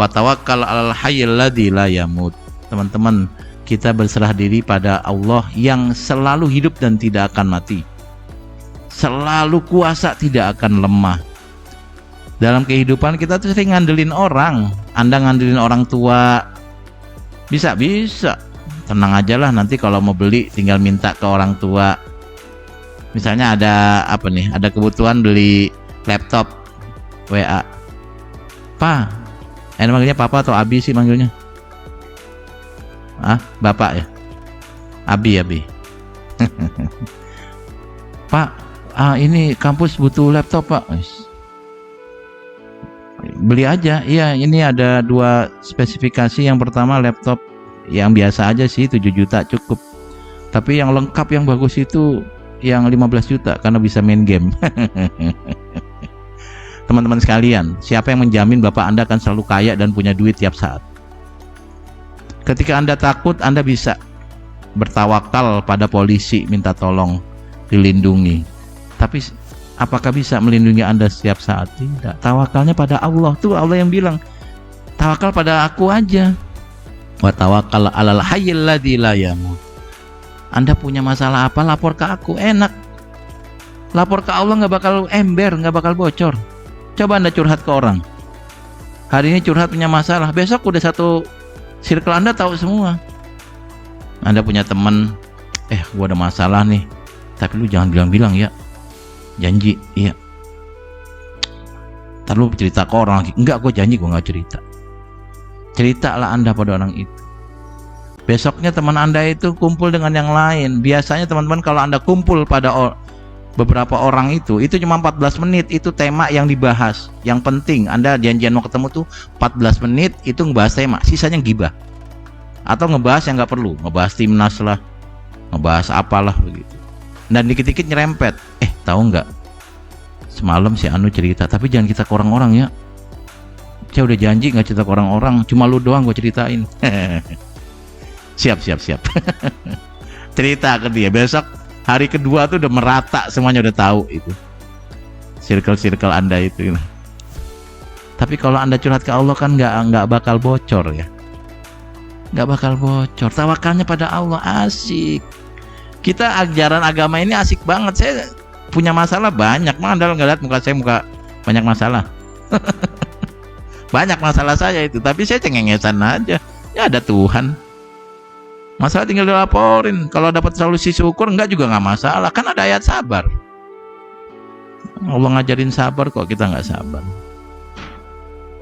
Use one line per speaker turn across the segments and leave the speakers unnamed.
Wa tawakkal 'alal hayyil ladzi la yamut. Teman-teman, kita berserah diri pada Allah yang selalu hidup dan tidak akan mati. Selalu kuasa, tidak akan lemah. Dalam kehidupan kita tuh sering ngandelin orang. Anda ngandelin orang tua, bisa. Tenang aja lah, nanti kalau mau beli tinggal minta ke orang tua. Misalnya ada apa nih? Ada kebutuhan beli laptop, WA. Pa, manggilnya papa atau abi sih manggilnya? Bapak ya? Abi. Pak, ini kampus butuh laptop pak. Beli aja. Iya, ini ada 2 spesifikasi. Yang pertama laptop yang biasa aja sih 7 juta cukup. Tapi yang lengkap yang bagus itu yang 15 juta karena bisa main game. Teman-teman sekalian, siapa yang menjamin Bapak Anda akan selalu kaya dan punya duit tiap saat? Ketika Anda takut, Anda bisa bertawakal pada polisi, minta tolong dilindungi. Tapi apakah bisa melindungi Anda setiap saat? Tidak. Tawakalnya pada Allah. Tuh Allah yang bilang, tawakal pada aku aja. Wa tawakkal 'alal hayyil ladzi la yamut. Anda punya masalah apa, lapor ke aku, enak. Lapor ke Allah nggak bakal ember, nggak bakal bocor. Coba Anda curhat ke orang. Hari ini curhat punya masalah, besok udah satu circle Anda tahu semua. Anda punya teman, gua ada masalah nih, tapi lu jangan bilang-bilang ya. Janji, iya. Ntar lu cerita ke orang lagi. Enggak, gue janji gue gak cerita. Ceritalah Anda pada orang itu. Besoknya teman Anda itu kumpul dengan yang lain. Biasanya teman-teman kalau Anda kumpul pada beberapa orang itu cuma 14 menit. Itu tema yang dibahas. Yang penting Anda janjian mau ketemu tuh 14 menit itu ngebahas tema. Sisanya gibah. Atau ngebahas yang gak perlu. Ngebahas timnas lah, ngebahas apalah begitu. Dan dikit-dikit nyerempet. Tahu nggak? Semalam si Anu cerita, tapi jangan kita ke orang-orang ya. Saya udah janji nggak cerita ke orang-orang, cuma lu doang gue ceritain. Siap. Cerita ke dia. Besok hari kedua tuh udah merata, semuanya udah tahu itu. Circle Anda itu. Tapi kalau Anda curhat ke Allah kan nggak bakal bocor ya. Nggak bakal bocor. Tawakalnya pada Allah, asik. Kita ajaran agama ini asik banget. Saya punya masalah banyak. Anda nggak lihat muka saya, banyak masalah. Banyak masalah saya itu, tapi saya cengengesan aja. Ya ada Tuhan. Masalah tinggal dilaporin. Kalau dapat solusi syukur, enggak juga nggak masalah. Kan ada ayat sabar. Allah ngajarin sabar kok kita nggak sabar.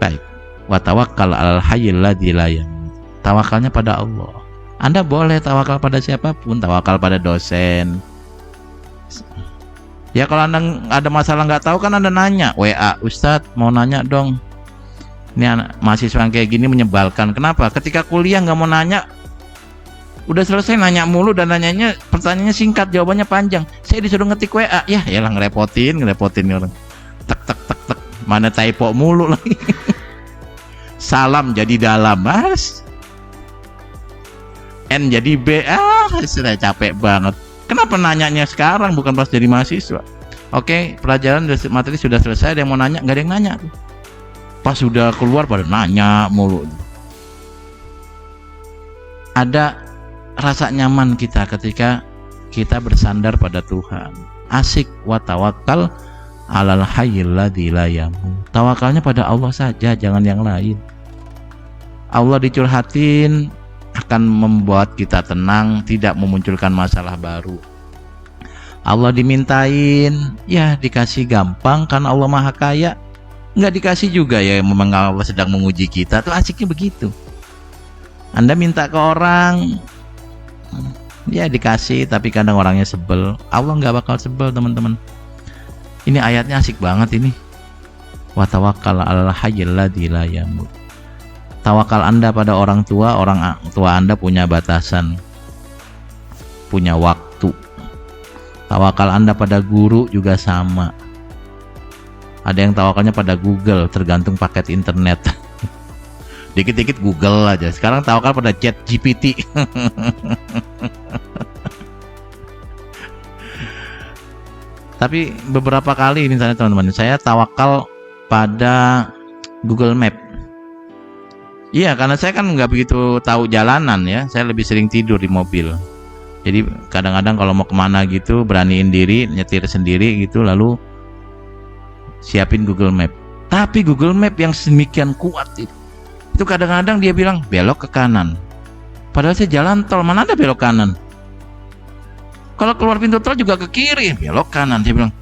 Baik. Wa tawakkal 'alal hayyil ladzi la yamut. Tawakalnya pada Allah. Anda boleh tawakal pada siapapun, tawakal pada dosen. Ya kalau Anda ada masalah nggak tahu kan Anda nanya, WA, Ustadz mau nanya dong. Ini anak mahasiswa yang kayak gini menyebalkan. Kenapa? Ketika kuliah nggak mau nanya, udah selesai nanya mulu dan nanyanya pertanyaannya singkat, jawabannya panjang. Saya disuruh ngetik WA, ya lah ngerepotin orang. Tek, mana typo mulu lagi. Salam jadi dalam, mas. N jadi B, sudah capek banget. Kenapa nanyanya sekarang bukan pas jadi mahasiswa? Oke, pelajaran materi sudah selesai, ada yang mau nanya, nggak ada yang nanya. Pas sudah keluar pada nanya mulu. Ada rasa nyaman kita ketika kita bersandar pada Tuhan. Asik, wa tawakkal 'alal hayyil ladzi la yamut. Tawakalnya pada Allah saja, jangan yang lain. Allah dicurhatin akan membuat kita tenang, tidak memunculkan masalah baru. Allah dimintain, ya dikasih gampang karena Allah Maha Kaya. Nggak dikasih juga ya, memang Allah sedang menguji kita. Tuh asiknya begitu. Anda minta ke orang, ya dikasih, tapi kadang orangnya sebel. Allah nggak bakal sebel, teman-teman. Ini ayatnya asik banget ini. Wa tawakkal 'alal hayyil ladzi la yamut. Tawakal Anda pada orang tua Anda punya batasan, punya waktu. Tawakal Anda pada guru juga sama. Ada yang tawakalnya pada Google, tergantung paket internet. Dikit-dikit Google aja. Sekarang tawakal pada ChatGPT. Tapi beberapa kali misalnya teman-teman, saya tawakal pada Google Map. Iya, karena saya kan nggak begitu tahu jalanan ya, saya lebih sering tidur di mobil. Jadi kadang-kadang kalau mau kemana gitu beraniin diri nyetir sendiri gitu, lalu siapin Google Map. Tapi Google Map yang sedemikian kuat itu kadang-kadang dia bilang belok ke kanan, padahal saya jalan tol, mana ada belok kanan. Kalau keluar pintu tol juga ke kiri, belok kanan. Dia bilang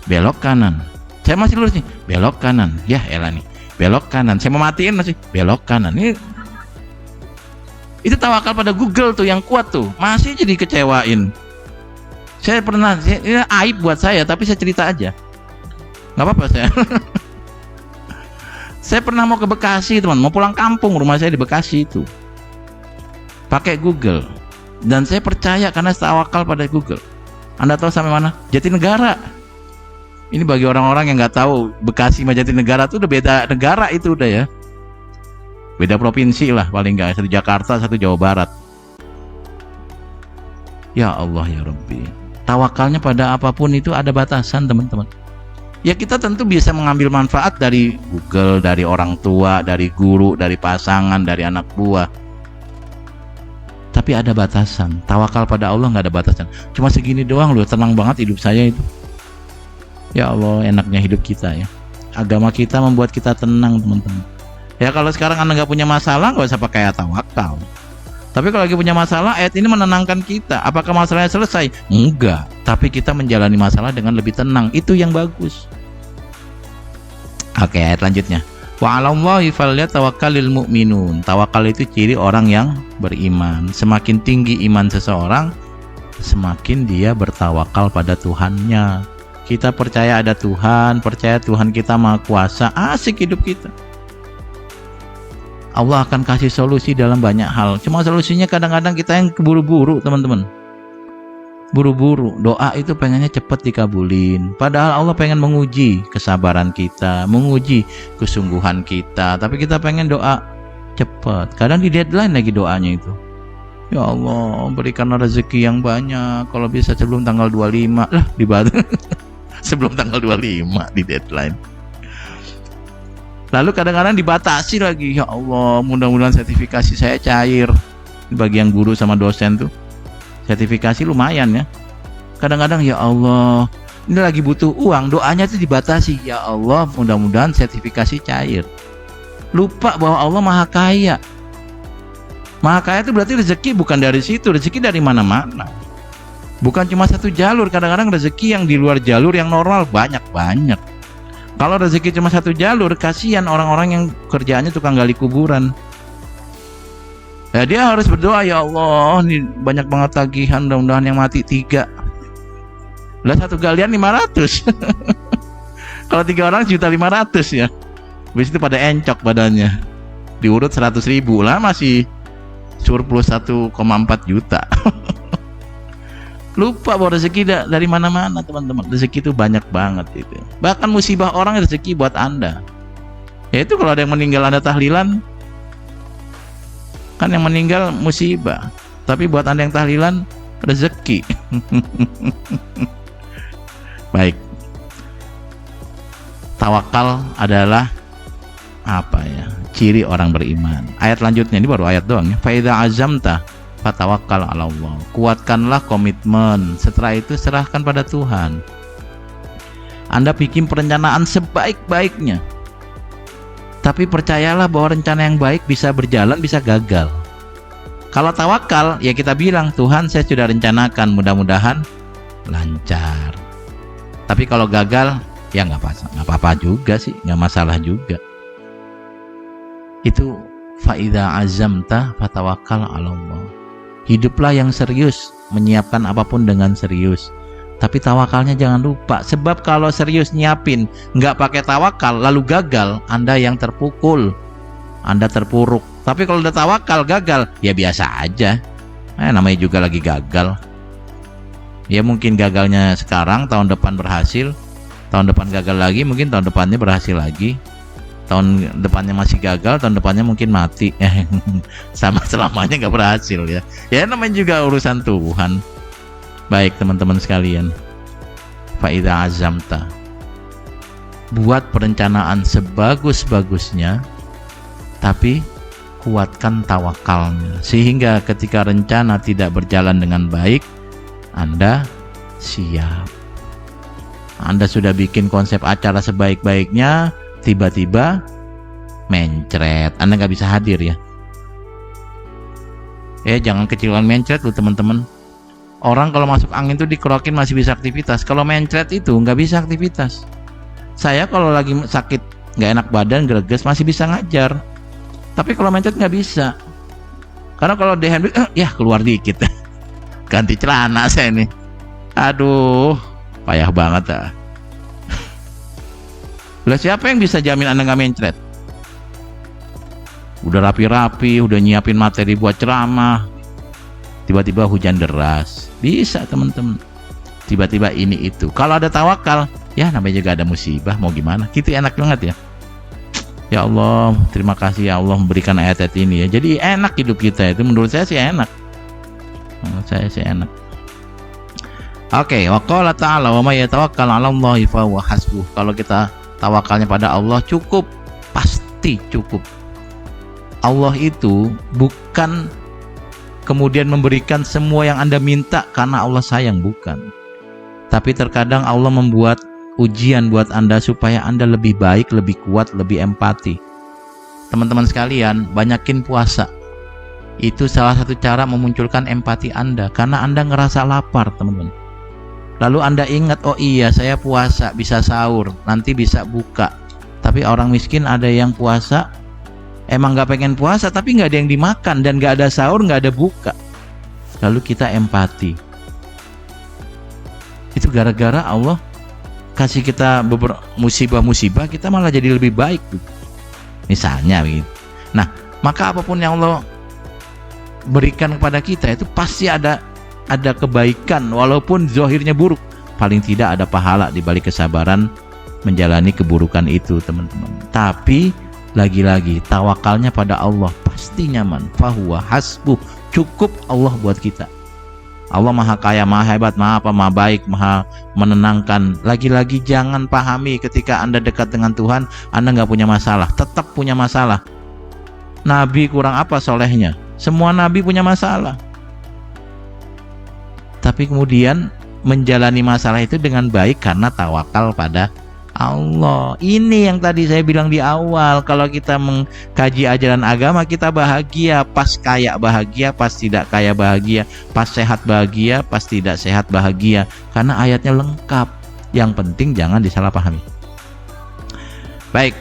belok kanan, saya masih lurus nih, belok kanan. Ya elah nih, belok kanan. Saya mau matiin masih belok kanan. Itu tawakal pada Google tuh yang kuat tuh, masih jadi kecewain. Saya pernah, ini aib buat saya, tapi saya cerita aja, nggak apa-apa saya. Saya pernah mau ke Bekasi teman, mau pulang kampung, rumah saya di Bekasi itu, pakai Google, dan saya percaya karena tawakal pada Google. Anda tahu sampai mana? Jatinegara. Ini bagi orang-orang yang nggak tahu, Bekasi sama Jatinegara itu udah beda negara itu udah ya. Beda provinsi lah paling nggak, satu Jakarta, satu Jawa Barat. Ya Allah ya Rabbi, tawakalnya pada apapun itu ada batasan teman-teman. Ya kita tentu bisa mengambil manfaat dari Google, dari orang tua, dari guru, dari pasangan, dari anak buah. Tapi ada batasan. Tawakal pada Allah nggak ada batasan. Cuma segini doang loh, tenang banget hidup saya itu. Ya Allah, enaknya hidup kita ya. Agama kita membuat kita tenang teman-teman. Ya kalau sekarang Anda nggak punya masalah, nggak usah pakai tawakal. Tapi kalau lagi punya masalah, ayat ini menenangkan kita. Apakah masalahnya selesai? Enggak. Tapi kita menjalani masalah dengan lebih tenang. Itu yang bagus. Oke, ayat lanjutnya. Wa 'alallahi falyatawakkalul mu'minun. Tawakal itu ciri orang yang beriman. Semakin tinggi iman seseorang, semakin dia bertawakal pada Tuhannya. Kita percaya ada Tuhan, percaya Tuhan kita Maha Kuasa, asik hidup kita. Allah akan kasih solusi dalam banyak hal. Cuma solusinya kadang-kadang kita yang keburu-buru teman-teman. Buru-buru, doa itu pengennya cepat dikabulin. Padahal Allah pengen menguji kesabaran kita, menguji kesungguhan kita. Tapi kita pengen doa cepat. Kadang di deadline lagi doanya itu. Ya Allah, berikan rezeki yang banyak. Kalau bisa sebelum tanggal 25 lah dibantu. Sebelum tanggal 25 di deadline. Lalu kadang-kadang dibatasi lagi. Ya Allah, mudah-mudahan sertifikasi saya cair. Bagi yang guru sama dosen tuh, sertifikasi lumayan ya. Kadang-kadang ya Allah, ini lagi butuh uang, doanya tuh dibatasi. Ya Allah, mudah-mudahan sertifikasi cair. Lupa bahwa Allah Maha Kaya. Maha Kaya itu berarti rezeki bukan dari situ, rezeki dari mana-mana. Bukan cuma satu jalur, kadang-kadang rezeki yang di luar jalur yang normal banyak-banyak. Kalau rezeki cuma satu jalur, kasihan orang-orang yang kerjaannya tukang gali kuburan. Ya dia harus berdoa, ya Allah, ini banyak banget tagihan, mudah-mudahan yang mati 3. Lah satu galian 500. Kalau 3 orang 1.500.000 ya. Habis itu pada encok badannya. Diurut 100.000 lah, masih surplus 1,4 juta. Lupa bahwa rezeki dari mana-mana teman-teman. Rezeki itu banyak banget itu. Bahkan musibah orang rezeki buat Anda. Yaitu kalau ada yang meninggal Anda tahlilan, kan yang meninggal musibah. Tapi buat Anda yang tahlilan rezeki. Baik. Tawakal adalah apa ya? Ciri orang beriman. Ayat lanjutnya ini baru ayat doang ya. Fa idza azamta fatawakkal 'ala Allah. Kuatkanlah komitmen, setelah itu serahkan pada Tuhan. Anda bikin perencanaan sebaik-baiknya, tapi percayalah bahwa rencana yang baik bisa berjalan, bisa gagal. Kalau tawakal, ya kita bilang, Tuhan saya sudah rencanakan, mudah-mudahan lancar. Tapi kalau gagal, ya nggak apa-apa juga sih, nggak masalah juga. Itu faida azamta fatawakkal 'ala Allah. Hiduplah yang serius, menyiapkan apapun dengan serius. Tapi tawakalnya jangan lupa, sebab kalau serius nyiapin nggak pakai tawakal lalu gagal, Anda yang terpukul, Anda terpuruk. Tapi kalau udah tawakal gagal, ya biasa aja. Namanya juga lagi gagal. Ya mungkin gagalnya sekarang, tahun depan berhasil, tahun depan gagal lagi, mungkin tahun depannya berhasil lagi. Tahun depannya masih gagal, tahun depannya mungkin mati. Sama selamanya nggak berhasil ya. Ya namanya juga urusan Tuhan. Baik teman-teman sekalian, faida azamta, buat perencanaan sebagus-bagusnya, tapi kuatkan tawakalnya, sehingga ketika rencana tidak berjalan dengan baik, Anda siap. Anda sudah bikin konsep acara sebaik-baiknya, tiba-tiba mencret, Anda nggak bisa hadir ya. Jangan kecilan mencret loh teman-teman. Orang kalau masuk angin tuh dikerokin masih bisa aktivitas, kalau mencret itu nggak bisa aktivitas. Saya kalau lagi sakit, nggak enak badan, greges, masih bisa ngajar. Tapi kalau mencret nggak bisa. Karena kalau dehan, keluar dikit. Ganti celana saya nih. Aduh, payah banget ah. Lah siapa yang bisa jamin Anda nggak mencret? Udah rapi-rapi, udah nyiapin materi buat ceramah, tiba-tiba hujan deras. Bisa teman-teman. Tiba-tiba ini itu. Kalau ada tawakal, ya namanya juga ada musibah, mau gimana? Gitu enak banget ya. Ya Allah, terima kasih ya Allah memberikan ayat-ayat ini ya. Jadi enak hidup kita itu, menurut saya sih enak. Menurut saya sih enak. Oke, wa qala ta'ala wa may yatawakkal 'alallahi fa huwa hasbuh. Kalau kita tawakalnya pada Allah cukup, pasti cukup. Allah itu bukan kemudian memberikan semua yang Anda minta karena Allah sayang, bukan. Tapi terkadang Allah membuat ujian buat Anda supaya Anda lebih baik, lebih kuat, lebih empati. Teman-teman sekalian, banyakin puasa. Itu salah satu cara memunculkan empati Anda, karena Anda ngerasa lapar, teman-teman. Lalu Anda ingat, oh iya saya puasa, bisa sahur, nanti bisa buka. Tapi orang miskin ada yang puasa, emang gak pengen puasa, tapi gak ada yang dimakan, dan gak ada sahur, gak ada buka. Lalu kita empati. Itu gara-gara Allah kasih kita beberapa musibah-musibah, kita malah jadi lebih baik. Misalnya begitu. Nah, maka apapun yang Allah berikan kepada kita itu pasti ada kebaikan, walaupun zahirnya buruk. Paling tidak ada pahala di balik kesabaran menjalani keburukan itu, teman-teman. Tapi lagi-lagi tawakalnya pada Allah pasti nyaman. Fahuwa hasbuh, cukup Allah buat kita. Allah maha kaya, maha hebat, maha baik, maha menenangkan. Lagi-lagi jangan pahami ketika Anda dekat dengan Tuhan Anda nggak punya masalah. Tetap punya masalah. Nabi kurang apa solehnya? Semua nabi punya masalah. Tapi kemudian menjalani masalah itu dengan baik karena tawakal pada Allah. Ini yang tadi saya bilang di awal, kalau kita mengkaji ajaran agama kita bahagia, pas kaya bahagia, pas tidak kaya bahagia, pas sehat bahagia, pas tidak sehat bahagia, karena ayatnya lengkap. Yang penting jangan disalahpahami. Baik,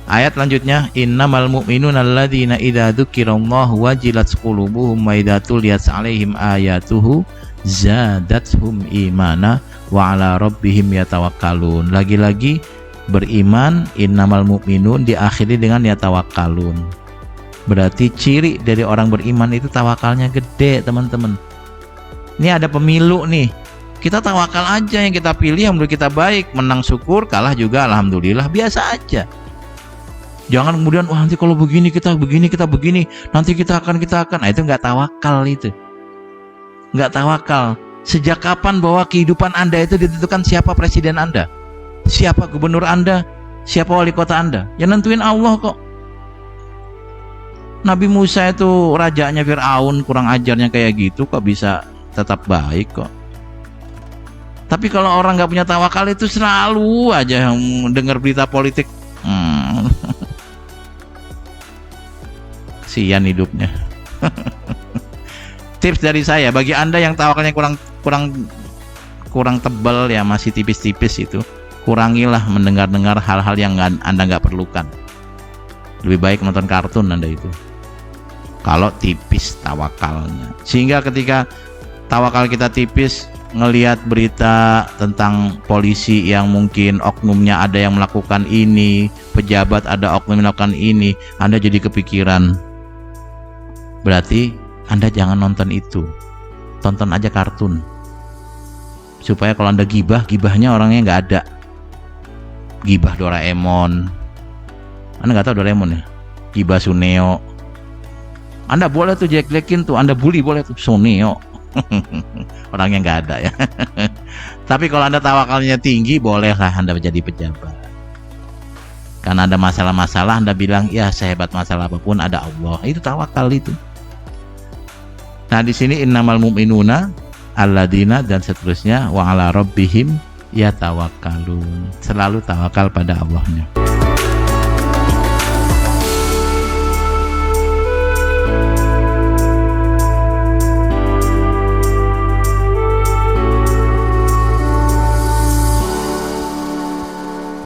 ayat lanjutnya, innamal mu'minuna alladzina idza dzukirallahu wajilat qulubuhum wa idza tuliyat 'alaihim ayatuhu zadathum imana wa ala rabbihim yatawakkalun. Lagi-lagi beriman, innamal mu'minun diakhiri dengan yatawakkalun. Berarti ciri dari orang beriman itu tawakalnya gede, teman-teman. Ini ada pemilu nih, kita tawakal aja, yang kita pilih yang menurut kita baik, menang syukur, kalah juga alhamdulillah, biasa aja. Jangan kemudian wah nanti kalau begini kita begini, nanti kita akan nah, itu nggak tawakal, itu nggak tawakal. Sejak kapan bahwa kehidupan Anda itu ditentukan siapa presiden Anda, siapa gubernur Anda, siapa wali kota Anda? Yang nentuin Allah kok. Nabi Musa itu rajanya Fir'aun, kurang ajarnya kayak gitu kok bisa tetap baik kok. Tapi kalau orang nggak punya tawakal itu selalu aja yang dengar berita politik, kesian hidupnya. Tips dari saya bagi Anda yang tawakalnya kurang tebal ya, masih tipis-tipis, itu kurangilah mendengar-dengar hal-hal yang Anda nggak perlukan. Lebih baik nonton kartun Anda itu kalau tipis tawakalnya. Sehingga ketika tawakal kita tipis, ngelihat berita tentang polisi yang mungkin oknumnya ada yang melakukan ini, pejabat ada oknum yang melakukan ini, Anda jadi kepikiran. Berarti Anda jangan nonton itu, tonton aja kartun, supaya kalau Anda gibahnya orangnya nggak ada. Gibah Doraemon, Anda nggak tahu Doraemon ya? Gibah Suneo, Anda boleh tuh jelek-jelekin tuh, Anda bully boleh tuh Suneo. Orangnya nggak ada ya. Tapi kalau Anda tawakalnya tinggi, bolehlah Anda menjadi pejabat. Karena ada masalah-masalah Anda bilang, ya sehebat masalah apapun ada Allah. Itu tawakal itu. Nah di sini innamal mu'minuna alladzina dan seterusnya wa ala rabbihim yatawakkalun. Selalu tawakal pada Allahnya.